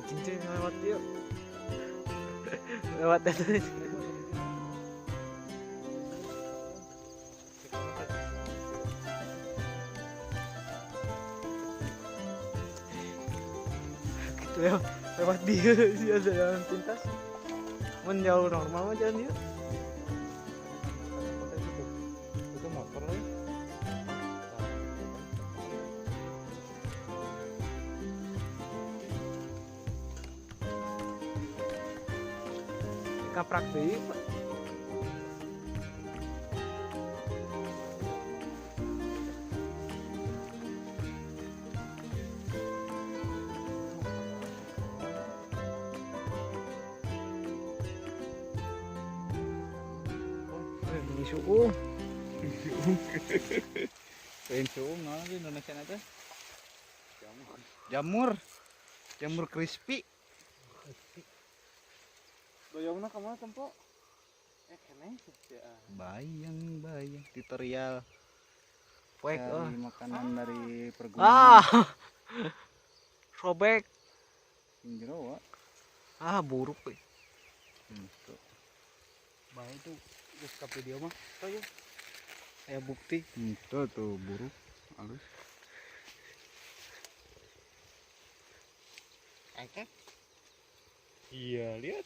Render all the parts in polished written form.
anjing cuy lewat yuk. Lewat itu. Gitu ya, lewat dia sih ada jalan pintas. Menjauh normal mah jalan dia. Itu motor lagi. Kaprak deui, Pak. Ini suung. Pengen suung di Indonesia aja. Jamur crispy. Doyongna ka mana tempo? Keneh ya. Bayang tutorial. Poek Makanan dari pergunungan. Robek. Jero, Wak. Buruk we. Tuh. Bae itu geus ka video mah. Tuh. Aya bukti. Tuh buruk. Halus. Angkat. Iya, lihat.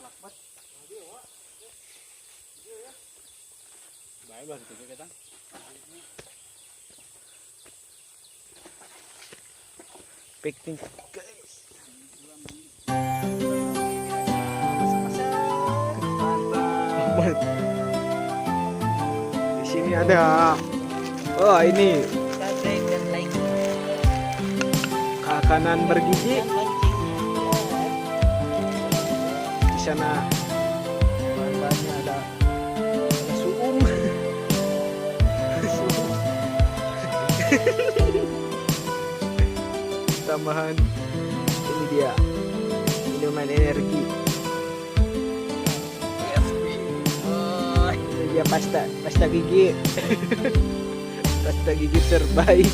Baik lah itu kita. Picnic guys. Mantap. Di sini ada ini kakanan bergigi. Di sana bahan-bahannya ada suum. Tambahan ini dia minuman energi. Ini dia pasta gigi. Pasta gigi terbaik.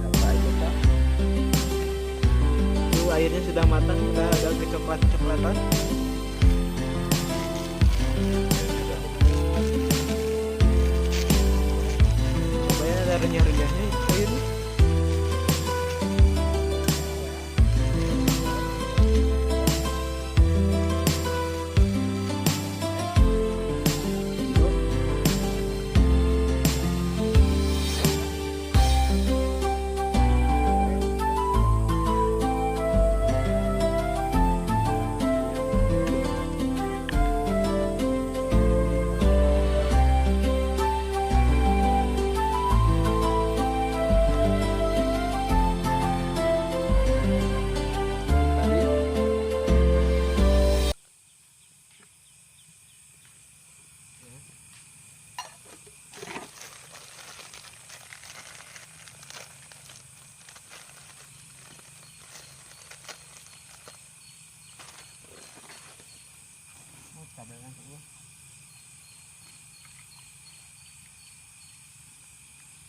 Apa aja, Kak? Itu airnya sudah matang, sudah ada kecoklat-coklatan. Coba ya, ada renyah-renyahnya airnya.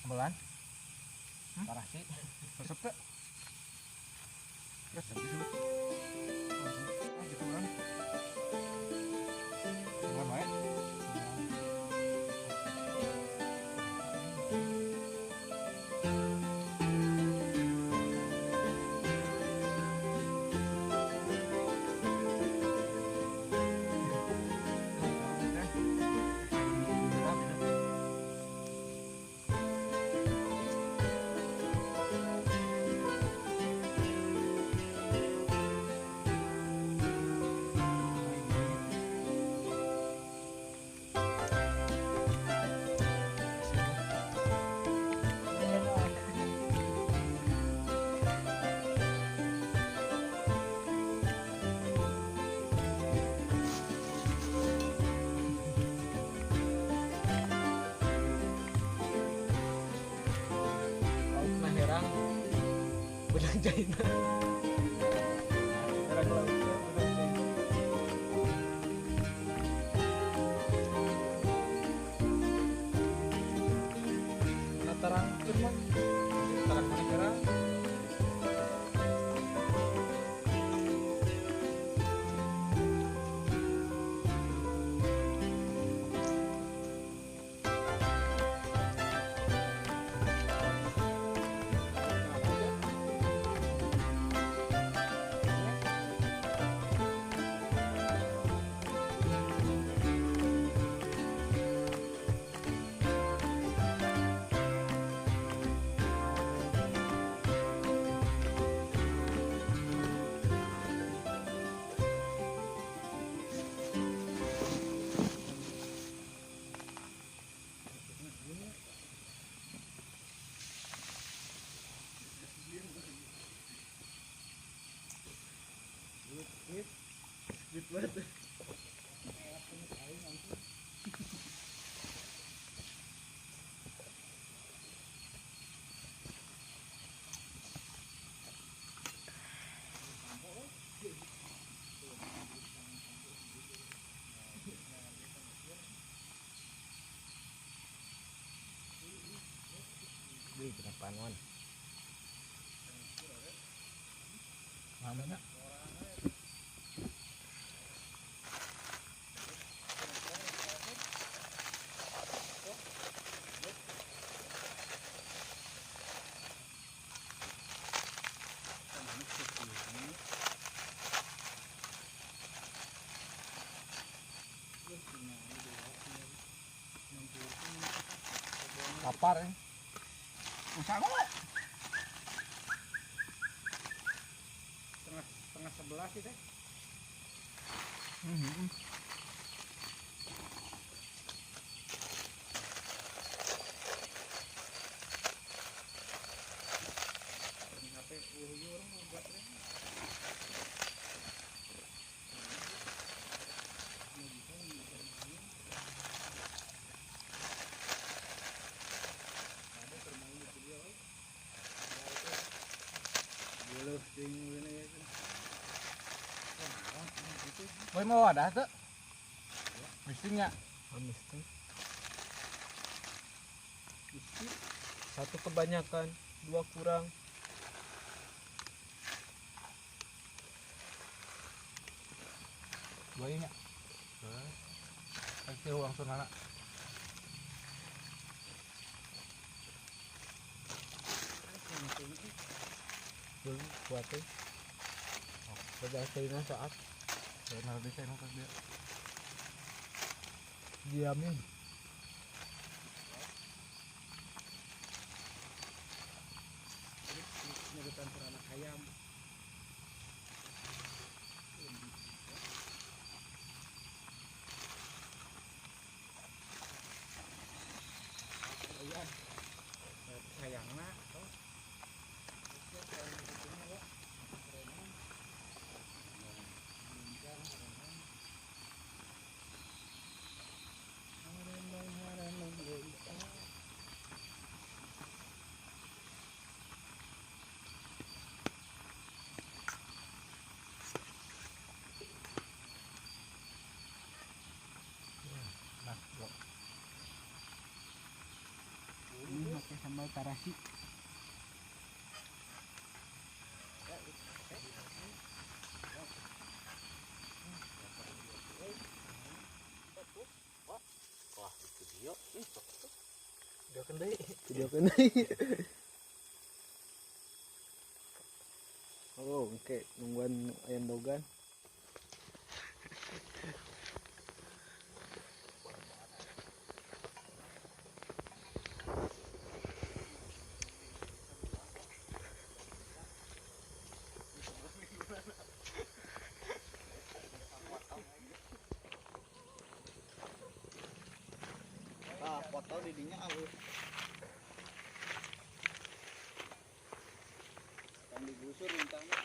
Ambelan? Parah sih. Resep tak? Resep di sini. Oh, gitu kan. Bukan baik. Benang China. Barang lautnya benang China. Nah, terang firman. Terang mana kira? Beli kenapa non? Mana? lapar ya. Usah kok. Setengah 11 sih teh. Boy mau ada tuh. Mestinya. Mesti. Satu kebanyakan, dua kurang. Boynya. Pasti langsung anak. Dulu buatnya. Berdasarkan saat Benar bisa nongkrong dia. diamin. Nyebutan anak ayam. Sayangna toh. Ini pakai sambal tarasi. Video kendai. Video kendai. Oh, oke, nungguan ayam dogan. Ah, foto didinya alus. Kan digusur rintangnya.